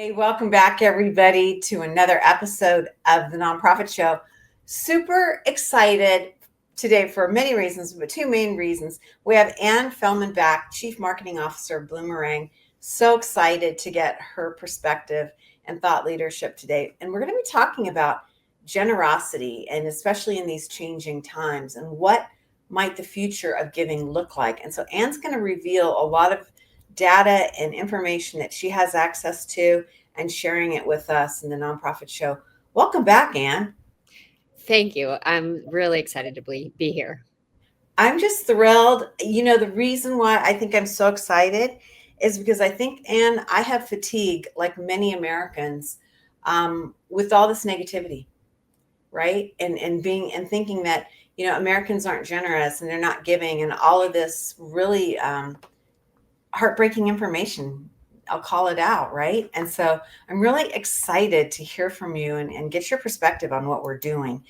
Hey, welcome back, everybody, to another episode of the Nonprofit Show. Super excited today for many reasons, but two main reasons. We have Ann Fellman back, Chief Marketing Officer of Bloomerang. So excited to get her perspective and thought leadership today. And we're going to be talking about generosity, and especially in these changing times, and what might the future of giving look like. And so Ann's going to reveal a lot of data and information that she has access to and sharing it with us in the Nonprofit Show. Welcome back, Ann. Thank you. I'm really excited to be here. I'm just thrilled. You know, the reason why I think I'm so excited is because I think, Ann, I have fatigue, like many Americans, with all this negativity, right? And thinking that, you know, Americans aren't generous and they're not giving, and all of this really heartbreaking information. I'll call it out, right? And so I'm really excited to hear from you and get your perspective on what we're doing.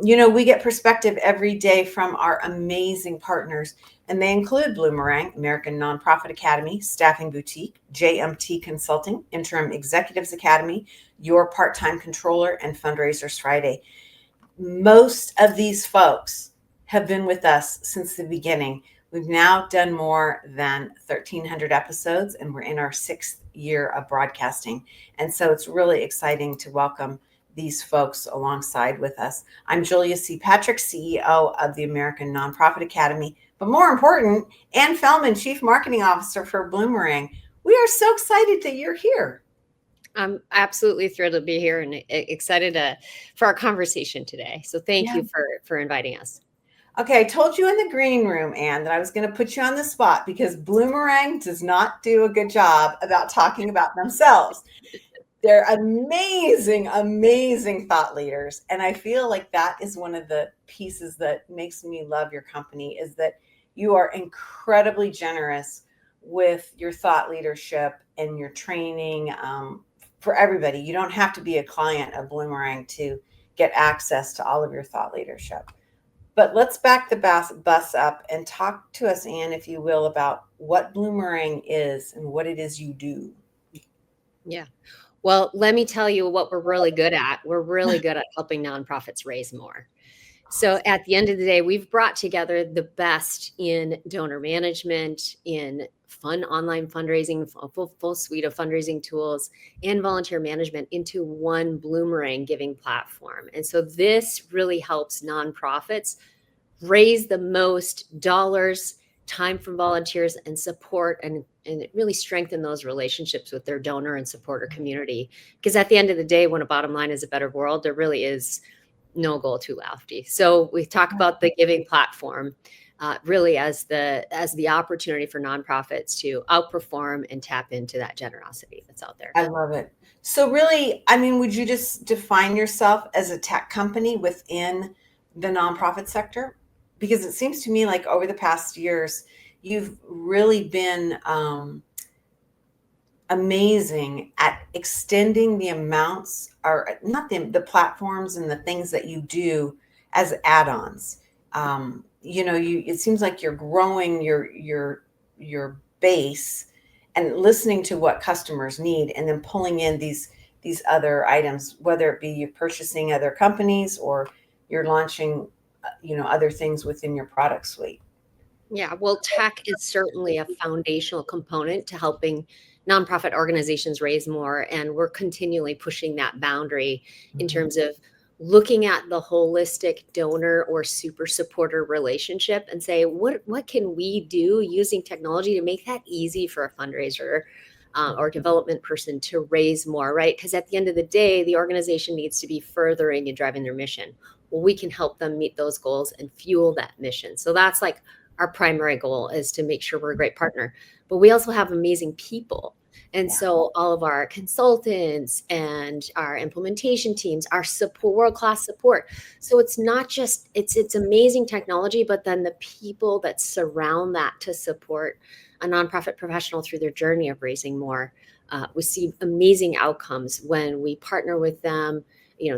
You know, we get perspective every day from our amazing partners, and they include Bloomerang, American Nonprofit Academy, Staffing Boutique, JMT Consulting, Interim Executives Academy, Your Part-Time Controller, and Fundraisers Friday. Most of these folks have been with us since the beginning. We've now done more than 1,300 episodes, and we're in our 6th year of broadcasting. And so it's really exciting to welcome these folks alongside with us. I'm Julia C. Patrick, CEO of the American Nonprofit Academy, but more important, Ann Fellman, Chief Marketing Officer for Bloomerang. We are so excited that you're here. I'm absolutely thrilled to be here and excited for our conversation today. So thank you for inviting us. Okay, I told you in the green room, Ann, that I was going to put you on the spot because Bloomerang does not do a good job about talking about themselves. They're amazing, amazing thought leaders. And I feel like that is one of the pieces that makes me love your company, is that you are incredibly generous with your thought leadership and your training for everybody. You don't have to be a client of Bloomerang to get access to all of your thought leadership. But let's back the bus up and talk to us, Ann, if you will, about what Bloomerang is and what it is you do. Yeah. Well, let me tell you what we're really good at. We're really good at helping nonprofits raise more. So at the end of the day, we've brought together the best in donor management, in online fundraising, full suite of fundraising tools, and volunteer management into one Bloomerang giving platform. And so this really helps nonprofits raise the most dollars, time from volunteers, and support, and really strengthen those relationships with their donor and supporter community. Because at the end of the day, when a bottom line is a better world, there really is no goal too lofty. So we talk about the giving platform really as the opportunity for nonprofits to outperform and tap into that generosity that's out there. I love it. So really, I mean, would you just define yourself as a tech company within the nonprofit sector? Because it seems to me like over the past years, you've really been amazing at extending the amounts, or not the platforms and the things that you do as add-ons. You know, it seems like you're growing your base and listening to what customers need, and then pulling in these other items, whether it be you purchasing other companies or you're launching, you know, other things within your product suite. Yeah, well, tech is certainly a foundational component to helping nonprofit organizations raise more. And we're continually pushing that boundary in terms of looking at the holistic donor or super supporter relationship and say, what can we do using technology to make that easy for a fundraiser or development person to raise more, right? Because at the end of the day, the organization needs to be furthering and driving their mission. Well, we can help them meet those goals and fuel that mission. So that's like our primary goal, is to make sure we're a great partner. But we also have amazing people. And so all of our consultants and our implementation teams, our support, world-class support. So it's not just, it's amazing technology, but then the people that surround that to support a nonprofit professional through their journey of raising more. We see amazing outcomes when we partner with them,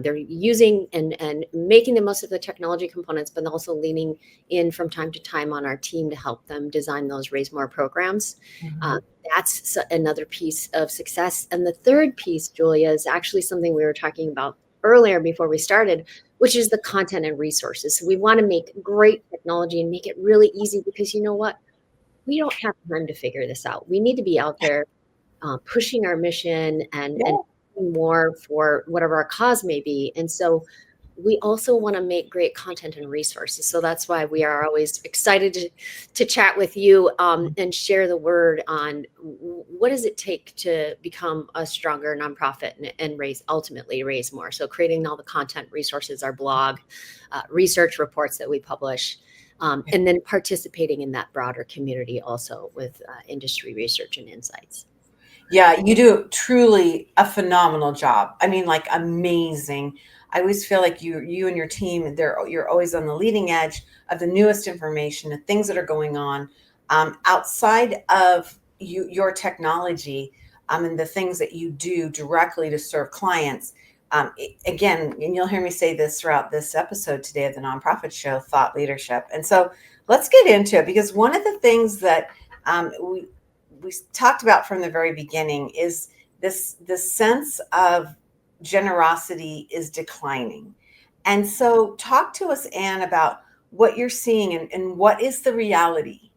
they're using and making the most of the technology components, but also leaning in from time to time on our team to help them design those Raise More programs. Mhm. That's another piece of success. And the third piece, Julia, is actually something we were talking about earlier before we started, which is the content and resources. So we want to make great technology and make it really easy, because you know what? We don't have time to figure this out. We need to be out there pushing our mission and Yeah. doing more for whatever our cause may be. And so we also want to make great content and resources. So that's why we are always excited to chat with you and share the word on what does it take to become a stronger nonprofit and ultimately raise more. So creating all the content resources, our blog, research reports that we publish, and then participating in that broader community also with industry research and insights. Yeah, you do truly a phenomenal job. I mean, like amazing. I always feel like you and your team, you're always on the leading edge of the newest information, the things that are going on outside of your technology, and the things that you do directly to serve clients. Again, and you'll hear me say this throughout this episode today of the Nonprofit Show, thought leadership. And so let's get into it, because one of the things that we talked about from the very beginning is this sense of generosity is declining. And so talk to us, Ann, about what you're seeing and what is the reality.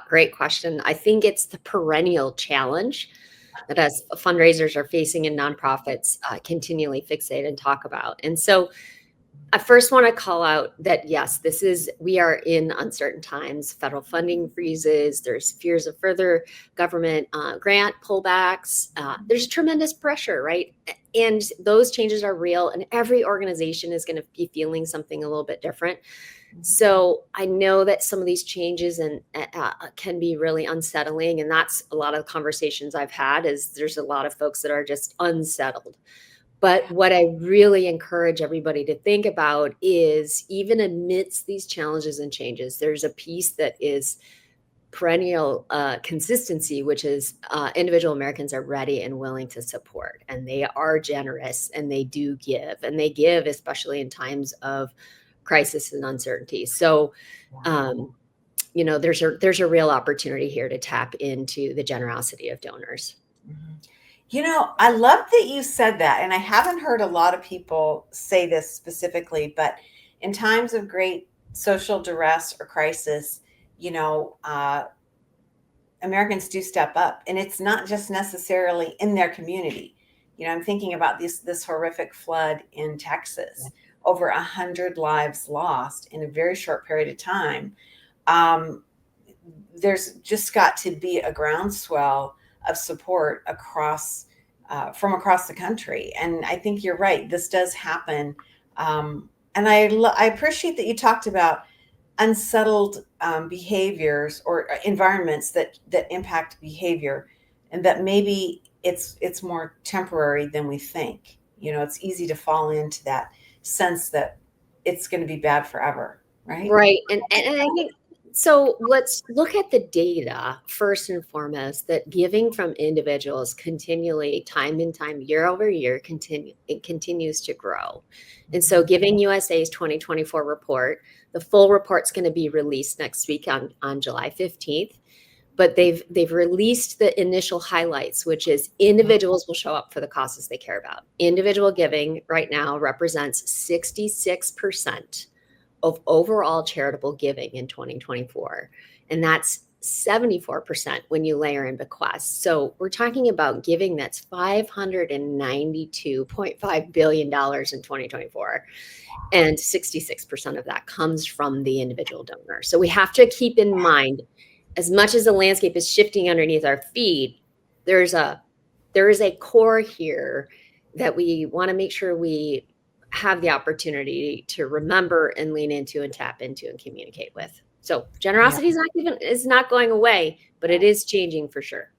Great question. I think it's the perennial challenge that as fundraisers are facing in nonprofits continually fixate and talk about. And so I first want to call out that, yes, we are in uncertain times, federal funding freezes, there's fears of further government grant pullbacks. There's tremendous pressure, right? And those changes are real, and every organization is going to be feeling something a little bit different. So I know that some of these changes can be really unsettling. And that's a lot of the conversations I've had, is there's a lot of folks that are just unsettled. But what I really encourage everybody to think about is, even amidst these challenges and changes, there's a piece that is perennial consistency, which is individual Americans are ready and willing to support, and they are generous, and they do give, and they give especially in times of crisis and uncertainty. So, there's a real opportunity here to tap into the generosity of donors. I love that you said that. And I haven't heard a lot of people say this specifically, but in times of great social duress or crisis, Americans do step up. And it's not just necessarily in their community. I'm thinking about this horrific flood in Texas, over 100 lives lost in a very short period of time. There's just got to be a groundswell of support from across the country. And I think you're right. This does happen. And I appreciate that you talked about unsettled behaviors or environments that impact behavior, and that maybe it's more temporary than we think. It's easy to fall into that sense that it's going to be bad forever, right? Right. And I think, so let's look at the data first and foremost, that giving from individuals continually, time and time, year over year, continues to grow. And so Giving USA's 2024 report, the full report's going to be released next week on July 15th. But they've released the initial highlights, which is individuals will show up for the causes they care about. Individual giving right now represents 66% of overall charitable giving in 2024. And that's 74% when you layer in bequests. So we're talking about giving that's $592.5 billion in 2024. And 66% of that comes from the individual donor. So we have to keep in mind, as much as the landscape is shifting underneath our feet, there is a core here that we want to make sure we have the opportunity to remember and lean into and tap into and communicate with. So generosity is not going away, but it is changing for sure.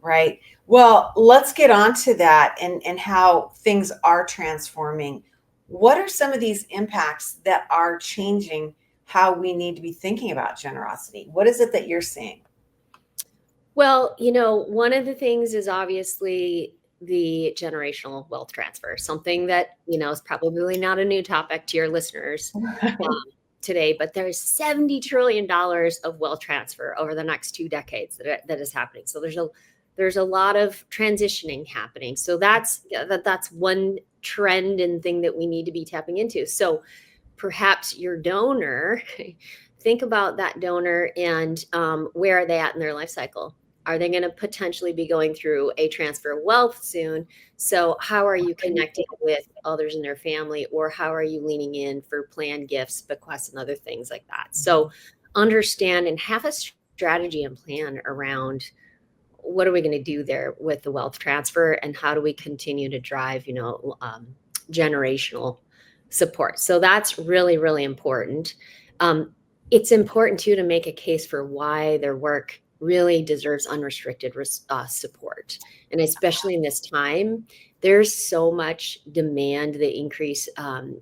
Right. Well, let's get on to that and how things are transforming. What are some of these impacts that are changing how we need to be thinking about generosity? What is it that you're seeing? Well, one of the things is obviously the generational wealth transfer, something that, is probably not a new topic to your listeners today, but there's $70 trillion of wealth transfer over the next 2 decades that is happening. So there's a lot of transitioning happening. So that's one trend and thing that we need to be tapping into. So perhaps your donor, think about that donor and where are they at in their life cycle? Are they going to potentially be going through a transfer of wealth soon? So how are you connecting with others in their family, or how are you leaning in for planned gifts, bequests, and other things like that? So understand and have a strategy and plan around what are we going to do there with the wealth transfer, and how do we continue to drive, generational support. So that's really, really important. It's important too to make a case for why their work really deserves unrestricted support. And especially in this time, there's so much demand. The increase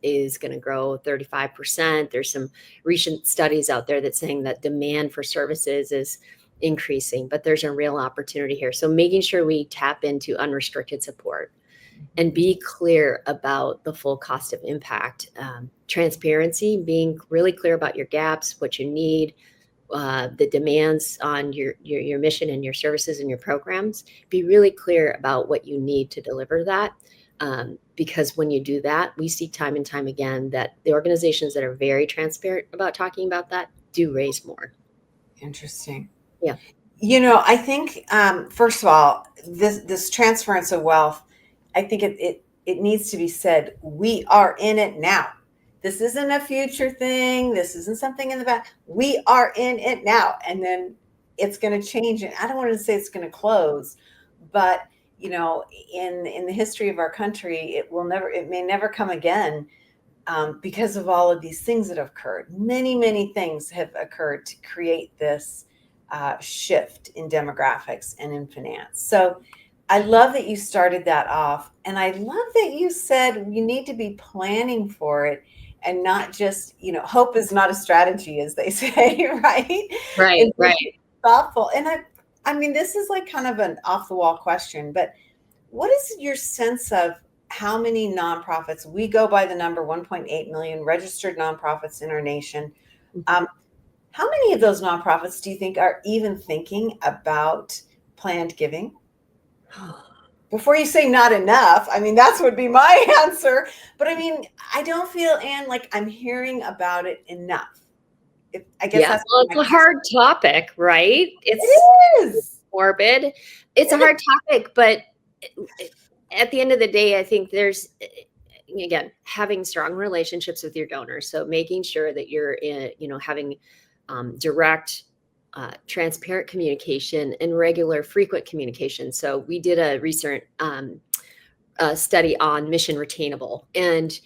is going to grow 35%. There's some recent studies out there that's saying that demand for services is increasing, but there's a real opportunity here. So making sure we tap into unrestricted support and be clear about the full cost of impact. Transparency, being really clear about your gaps, what you need, the demands on your mission and your services and your programs. Be really clear about what you need to deliver that. Because when you do that, we see time and time again that the organizations that are very transparent about talking about that do raise more. Interesting. Yeah. I think, first of all, this transference of wealth, I think it needs to be said, we are in it now. This isn't a future thing. This isn't something in the back. We are in it now. And then it's going to change. And I don't want to say it's going to close, but in the history of our country, it may never come again, because of all of these things that have occurred. Many, many things have occurred to create this shift in demographics and in finance. So I love that you started that off. And I love that you said you need to be planning for it and not just, hope is not a strategy, as they say, right? Right. Thoughtful. And I mean, this is like kind of an off the wall question, but what is your sense of how many nonprofits? We go by the number 1.8 million registered nonprofits in our nation. How many of those nonprofits do you think are even thinking about planned giving? Before you say not enough, I mean, that would be my answer. But I mean, I don't feel, Ann, like I'm hearing about it enough. I guess that's it's a hard topic, right? It is morbid. It's a hard topic, but at the end of the day, I think there's, again, having strong relationships with your donors. So making sure that you're having direct, transparent communication and regular, frequent communication. So we did a recent study on mission retainable, and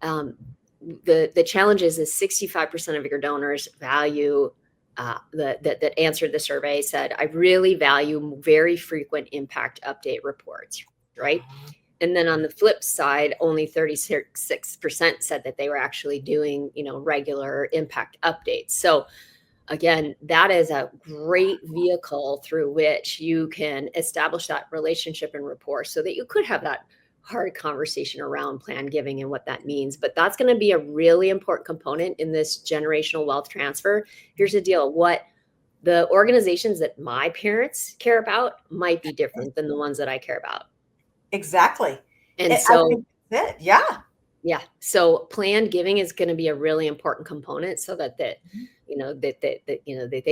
the challenge is 65% of your donors value that answered the survey said, I really value very frequent impact update reports, right? And then on the flip side, only 36% said that they were actually doing, regular impact updates. So again, that is a great vehicle through which you can establish that relationship and rapport so that you could have that hard conversation around planned giving and what that means. But that's going to be a really important component in this generational wealth transfer. Here's the deal. What the organizations that my parents care about might be different than the ones that I care about. Exactly. And so, I think that's it. Yeah. Yeah. So planned giving is going to be a really important component so that they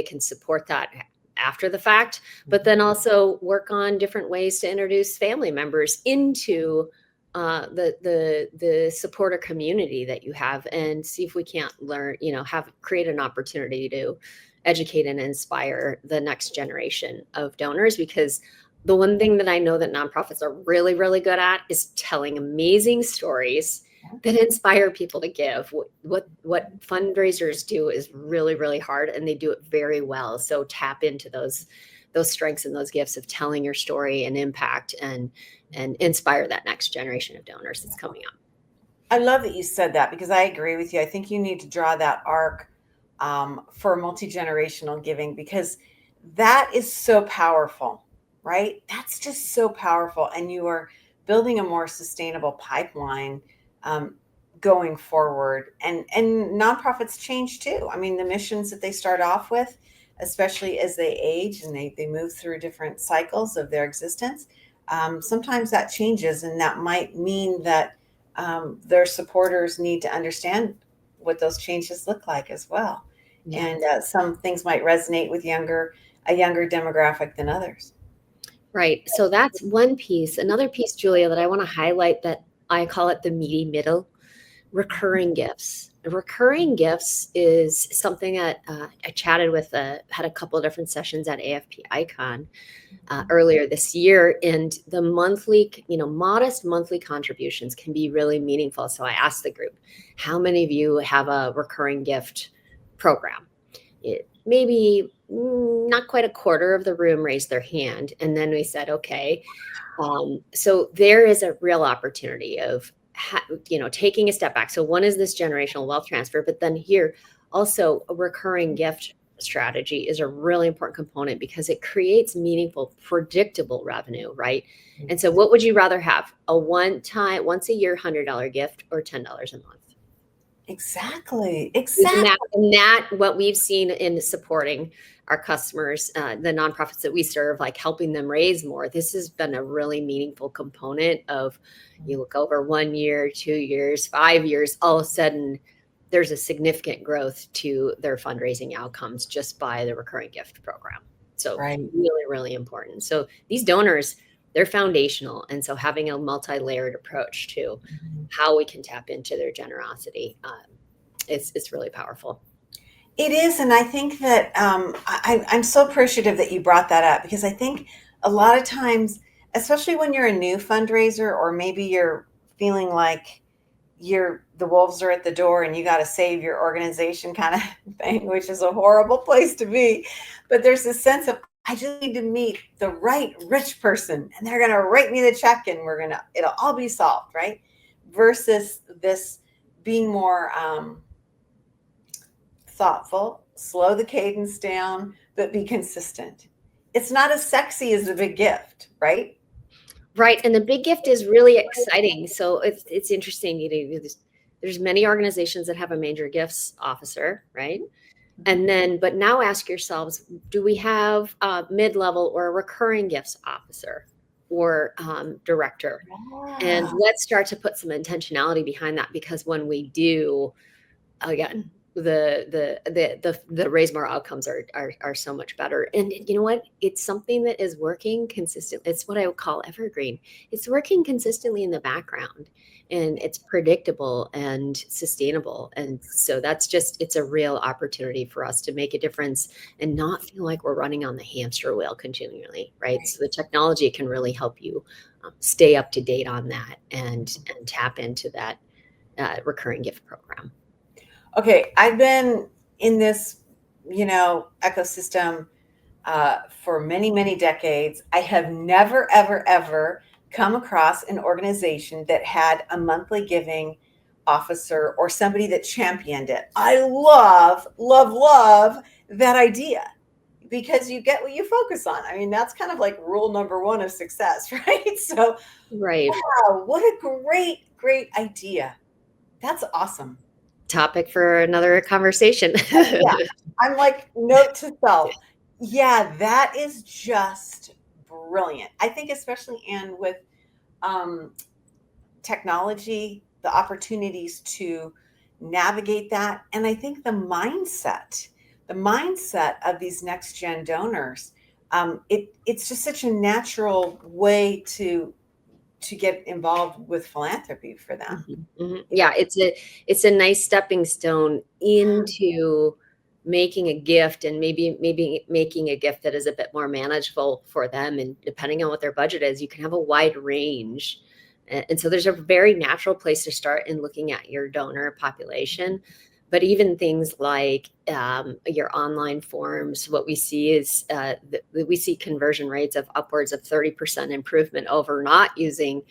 can support that after the fact, but then also work on different ways to introduce family members into the supporter community that you have, and see if we can't learn, create an opportunity to educate and inspire the next generation of donors. Because the one thing that I know that nonprofits are really, really good at is telling amazing stories that inspire people to give. What fundraisers do is really, really hard, and they do it very well. So tap into those strengths and those gifts of telling your story and impact and inspire that next generation of donors that's coming up. I love that you said that, because I agree with you. I think you need to draw that arc for multi-generational giving, because that is so powerful. right? That's just so powerful. And you are building a more sustainable pipeline um, going forward. And nonprofits change too. I mean, the missions that they start off with, especially as they age and they move through different cycles of their existence, sometimes that changes. And that might mean that their supporters need to understand what those changes look like as well. Yeah. And some things might resonate with a younger demographic than others. Right. So that's one piece. Another piece, Julia, that I want to highlight, that I call it the meaty middle: recurring gifts. Recurring gifts is something that I chatted with, had a couple of different sessions at AFP Icon earlier this year, and the monthly, modest monthly contributions can be really meaningful. So I asked the group, how many of you have a recurring gift program? Maybe not quite a quarter of the room raised their hand. And then we said, okay, so there is a real opportunity of, taking a step back. So one is this generational wealth transfer, but then here also a recurring gift strategy is a really important component because it creates meaningful, predictable revenue, right? And so what would you rather have? A once a year $100 gift, or $10 a month? Exactly. Isn't Exactly. that what we've seen in supporting our customers, the nonprofits that we serve, like helping them raise more? This has been a really meaningful component of, you look over 1 year, 2 years, 5 years, all of a sudden there's a significant growth to their fundraising outcomes just by the recurring gift program. So Right. really, really important. So these donors, they're foundational. And so having a multi-layered approach to how we can tap into their generosity, it's really powerful. It is, and I think that I'm so appreciative that you brought that up, because I think a lot of times, especially when you're a new fundraiser, or maybe you're feeling like the wolves are at the door and you got to save your organization kind of thing, which is a horrible place to be. But there's this sense of, I just need to meet the right rich person and they're going to write me the check and it'll all be solved, right? Versus this being more thoughtful, slow the cadence down, but be consistent. It's not as sexy as a big gift, right? Right. And the big gift is really exciting. So it's interesting. There's many organizations that have a major gifts officer, right? And then, but now ask yourselves, do we have a mid-level or a recurring gifts officer or director? And Yeah. let's start to put some intentionality behind that, because when we do, again, the raise more outcomes are so much better. And you know what? It's something that is working consistently. It's what I would call evergreen. It's working consistently in the background, and it's predictable and sustainable. And so it's a real opportunity for us to make a difference and not feel like we're running on the hamster wheel continually, right? So the technology can really help you stay up to date on that and tap into that recurring gift program. Okay, I've been in this, ecosystem for many, many decades. I have never, ever, ever come across an organization that had a monthly giving officer or somebody that championed it. I love, love, love that idea, because you get what you focus on. I mean, that's kind of like rule number one of success, right? So, Right. wow, what a great, great idea. That's awesome. Topic for another conversation. Yeah, I'm like, note to self. Yeah, that is just brilliant. I think, especially, Anne, with um, technology, the opportunities to navigate that, and I think the mindset of these next gen donors, it's just such a natural way to get involved with philanthropy for them. Mhm, mhm. Yeah, it's a nice stepping stone into making a gift, and maybe making a gift that is a bit more manageable for them. And depending on what their budget is, you can have a wide range. And so there's a very natural place to start in looking at your donor population. But even things like your online forms, what we see is we see conversion rates of upwards of 30% improvement over not using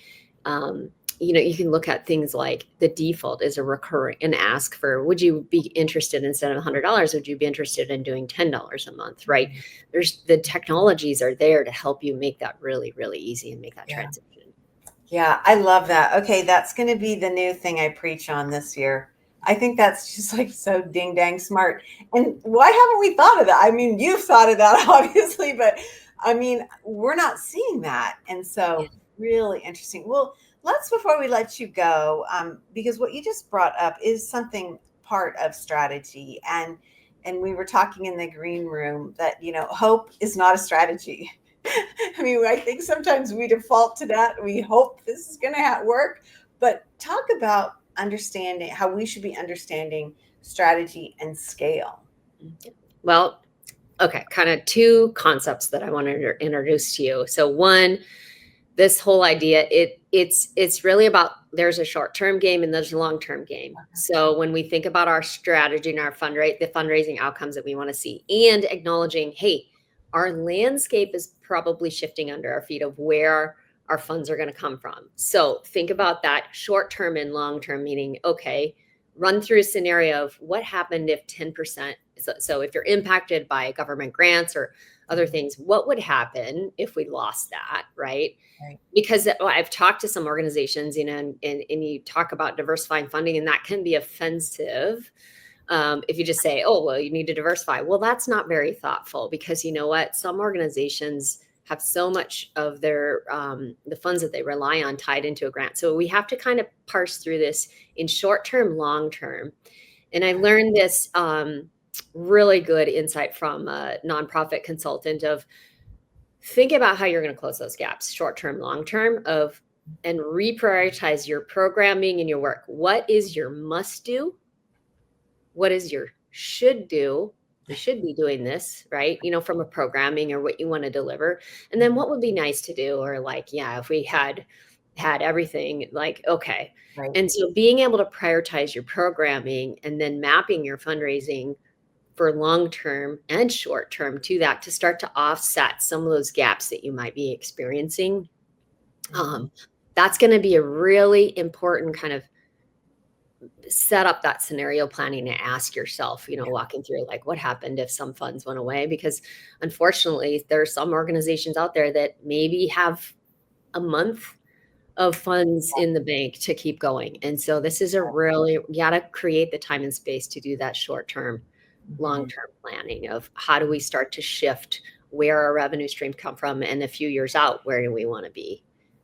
you can look at things like the default is a recurring and ask for, would you be interested instead of $100? Would you be interested in doing $10 a month? Right. There's the technologies are there to help you make that really, really easy and make that transition. Yeah, I love that. Okay, that's going to be the new thing I preach on this year. I think that's just like so ding dang smart. And why haven't we thought of that? I mean, you've thought of that obviously, but I mean, we're not seeing that. And Yeah. so really interesting. Well, let's, before we let you go, because what you just brought up is something part of strategy. And we were talking in the green room that, hope is not a strategy. I mean, I think sometimes we default to that. We hope this is going to work, but talk about understanding how we should be understanding strategy and scale. Well, okay, kind of two concepts that I want to introduce to you. So one, this whole idea, it's really about, there's a short-term game and there's a long-term game. So when we think about our strategy and our the fundraising outcomes that we want to see, and acknowledging, hey, our landscape is probably shifting under our feet of where our funds are going to come from. So think about that short-term and long-term, meaning, okay, run through a scenario of what happened if 10%. So if you're impacted by government grants or other things, what would happen if we lost that, right? Because I've talked to some organizations, and you talk about diversifying funding, and that can be offensive. If you just say, oh, well, you need to diversify. Well, that's not very thoughtful, because you know what? Some organizations have so much of their the funds that they rely on tied into a grant. So we have to kind of parse through this in short term, long term. And I learned this really good insight from a nonprofit consultant of, think about how you're going to close those gaps, short term, long term, and reprioritize your programming and your work. What is your must do? What is your should do? You should be doing this, right? From a programming or what you want to deliver. And then what would be nice to do? Or like, yeah, if we had everything, like, okay. Right. And so being able to prioritize your programming and then mapping your fundraising for long-term and short-term to that, to start to offset some of those gaps that you might be experiencing. That's going to be a really important kind of set up that scenario planning to ask yourself, walking through, like, what happened if some funds went away? Because unfortunately, there are some organizations out there that maybe have a month of funds in the bank to keep going. And so this is you got to create the time and space to do that short-term, long-term planning of how do we start to shift where our revenue stream come from, and a few years out, where do we want to be?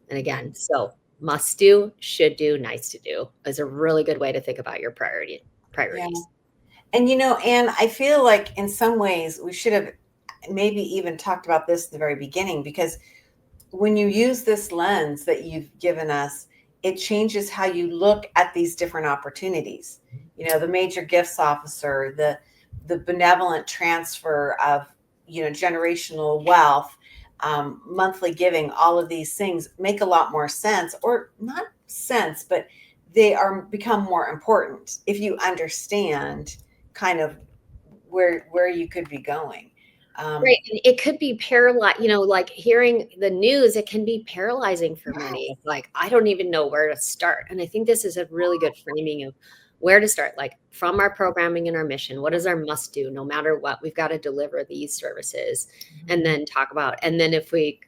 And again, so must do, should do, nice to do is a really good way to think about your priorities. Yeah. And Ann, I feel like in some ways we should have maybe even talked about this at the very beginning, because when you use this lens that you've given us, it changes how you look at these different opportunities. The major gifts officer, the benevolent transfer of, generational wealth, monthly giving, all of these things make a lot more sense, or not sense, but they become more important if you understand kind of where you could be going. Right. And it could be paralyzed, like hearing the news, it can be paralyzing for many. It's like, I don't even know where to start. And I think this is a really good framing of where to start, like from our programming and our mission. What is our must do? No matter what, we've got to deliver these services, and then talk about, and then if we,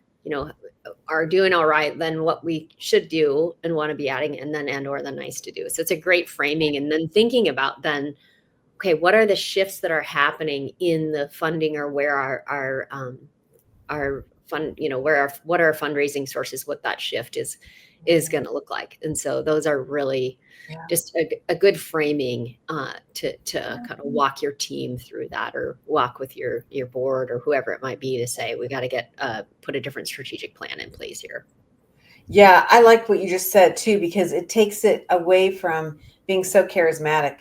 are doing all right, then what we should do and want to be adding, and then, and or the nice to do. So it's a great framing. And then thinking about then, okay, what are the shifts that are happening in the funding, or where our fund, what are our fundraising sources, what that shift is going to look like. And so those are really just a good framing to kind of walk your team through that, or walk with your board or whoever it might be, to say, we got to put a different strategic plan in place here. Yeah, I like what you just said too, because it takes it away from being so charismatic.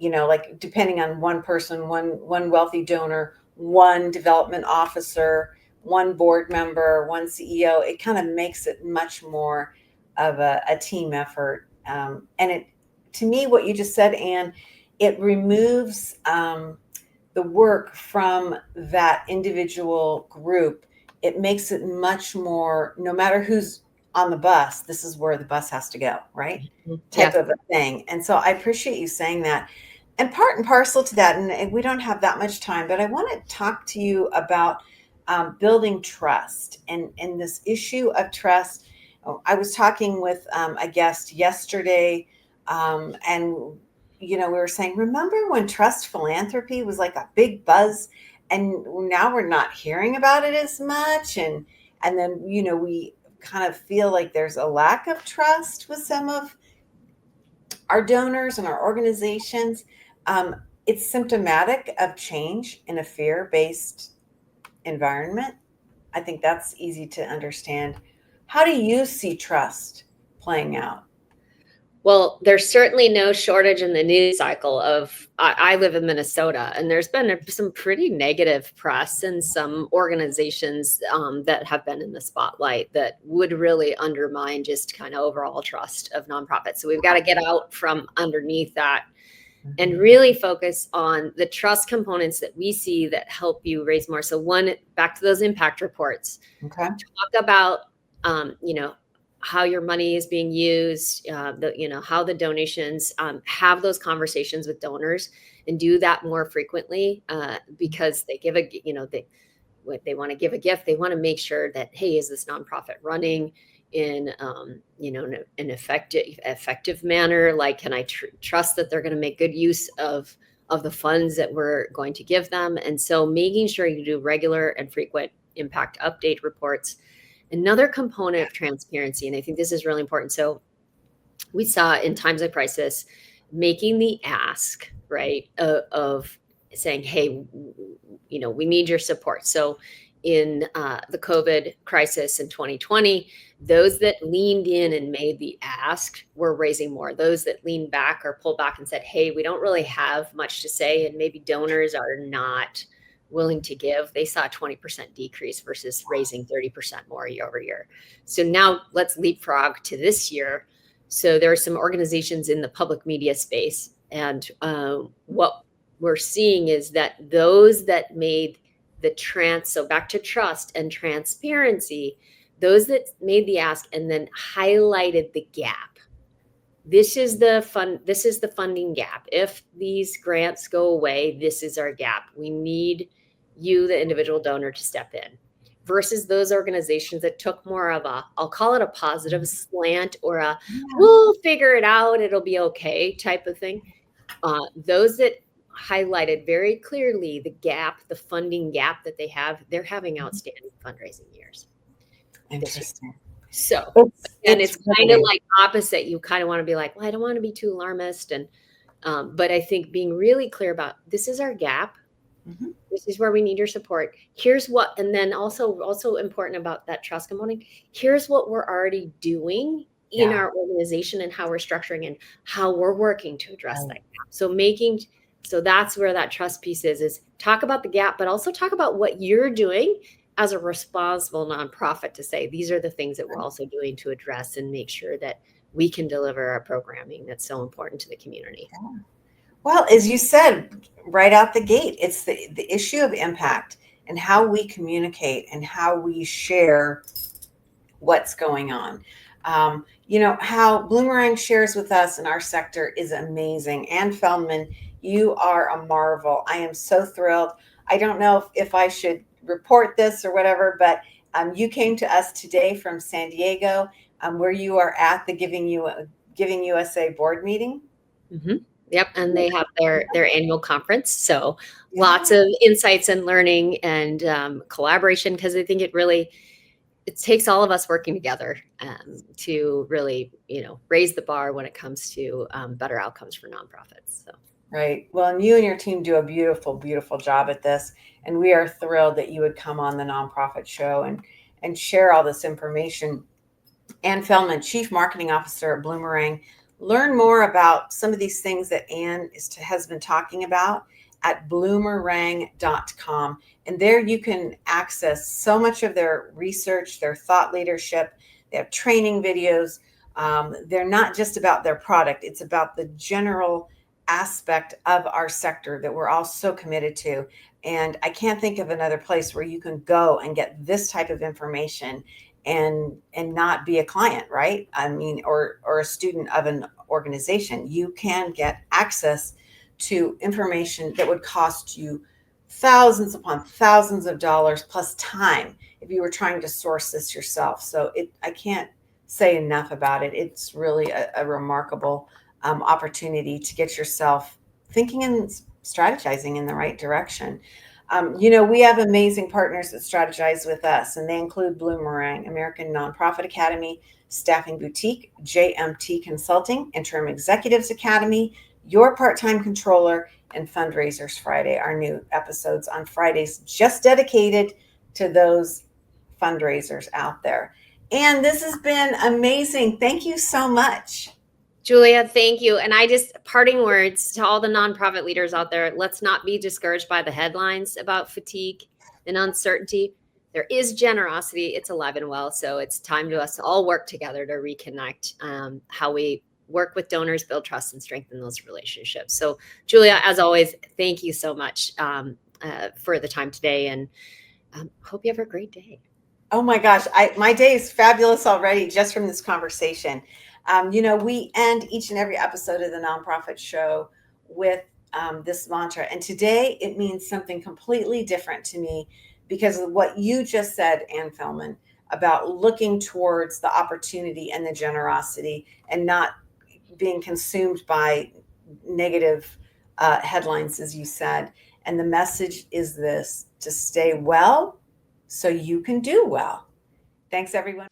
Like depending on one person, one wealthy donor, one development officer, one board member, one CEO. It kind of makes it much more of a team effort. And it, to me, what you just said, Ann, it removes the work from that individual group. It makes it much more, no matter who's on the bus, this is where the bus has to go, right? Type Yeah. of a thing. And so I appreciate you saying that. And part and parcel to that, and we don't have that much time, but I want to talk to you about building trust and this issue of trust. Oh, I was talking with a guest yesterday, and we were saying, remember when trust philanthropy was like a big buzz, and now we're not hearing about it as much, and then we kind of feel like there's a lack of trust with some of our donors and our organizations. It's symptomatic of change in a fear-based environment. I think that's easy to understand. How do you see trust playing out? Well, there's certainly no shortage in the news cycle of I live in Minnesota, and there's been some pretty negative press and some organizations that have been in the spotlight that would really undermine just kind of overall trust of nonprofits. So we've got to get out from underneath that and really focus on the trust components that we see that help you raise more. So one, back to those impact reports. Okay. Talk about, how your money is being used, how the donations, have those conversations with donors and do that more frequently, because they give they want to give a gift. They want to make sure that, hey, is this nonprofit running in, an effective manner? Like, can I trust that they're going to make good use of the funds that we're going to give them? And so making sure you do regular and frequent impact update reports. Another component of transparency, and I think this is really important. So we saw in times of crisis, making the ask, right, of saying, hey, we need your support. So in the COVID crisis in 2020, those that leaned in and made the ask were raising more. Those that leaned back or pulled back and said, hey, we don't really have much to say, and maybe donors are not willing to give, they saw a 20% decrease versus raising 30% more year over year. So now let's leapfrog to this year. So there are some organizations in the public media space, and what we're seeing is that those that made so back to trust and transparency, those that made the ask and then highlighted the gap. This is the funding gap. If these grants go away, this is our gap. We need you, the individual donor, to step in. Versus those organizations that took more of I'll call it a positive slant or we'll figure it out, it'll be okay type of thing. Those that highlighted very clearly the gap, the funding gap that they have, they're having outstanding fundraising years. Interesting. So, it's kind of like opposite. You kind of want to be like, well, I don't want to be too alarmist. And, but I think being really clear about this is our gap. Mm-hmm. This is where we need your support. Here's what, and then also important about that trust component. Here's what we're already doing in our organization and how we're structuring and how we're working to address that gap. So that's where that trust piece is talk about the gap, but also talk about what you're doing as a responsible nonprofit to say, these are the things that we're also doing to address and make sure that we can deliver our programming that's so important to the community. Yeah. Well, as you said, right out the gate, it's the issue of impact and how we communicate and how we share what's going on. How Bloomerang shares with us in our sector is amazing. Ann Fellman, you are a marvel. I am so thrilled. I don't know if I should report this or whatever, but you came to us today from San Diego, where you are at the Giving USA board meeting. Mm-hmm. Yep, and they have their annual conference. So lots of insights and learning and collaboration, because I think it takes all of us working together to really, raise the bar when it comes to better outcomes for nonprofits. So. Right. Well, and you and your team do a beautiful, beautiful job at this. And we are thrilled that you would come on the Nonprofit Show and share all this information. Ann Fellman, Chief Marketing Officer at Bloomerang. Learn more about some of these things that Ann has been talking about at bloomerang.com. And there you can access so much of their research, their thought leadership. They have training videos. They're not just about their product. It's about the general aspect of our sector that we're all so committed to. And I can't think of another place where you can go and get this type of information and not be a client, right? I mean, or a student of an organization. You can get access to information that would cost you thousands upon thousands of dollars plus time if you were trying to source this yourself. So I can't say enough about it. It's really a remarkable opportunity to get yourself thinking and strategizing in the right direction. We have amazing partners that strategize with us, and they include Bloomerang, American Nonprofit Academy, Staffing Boutique, JMT Consulting, Interim Executives Academy, Your Part-Time Controller, and Fundraisers Friday, our new episodes on Fridays just dedicated to those fundraisers out there. And this has been amazing. Thank you so much. Julia, thank you. And parting words to all the nonprofit leaders out there, let's not be discouraged by the headlines about fatigue and uncertainty. There is generosity. It's alive and well. So it's time to us to all work together to reconnect how we work with donors, build trust, and strengthen those relationships. So Julia, as always, thank you so much for the time today, and hope you have a great day. Oh my gosh, my day is fabulous already just from this conversation. We end each and every episode of the Nonprofit Show with this mantra. And today it means something completely different to me because of what you just said, Ann Fellman, about looking towards the opportunity and the generosity and not being consumed by negative headlines, as you said. And the message is this: to stay well so you can do well. Thanks, everyone.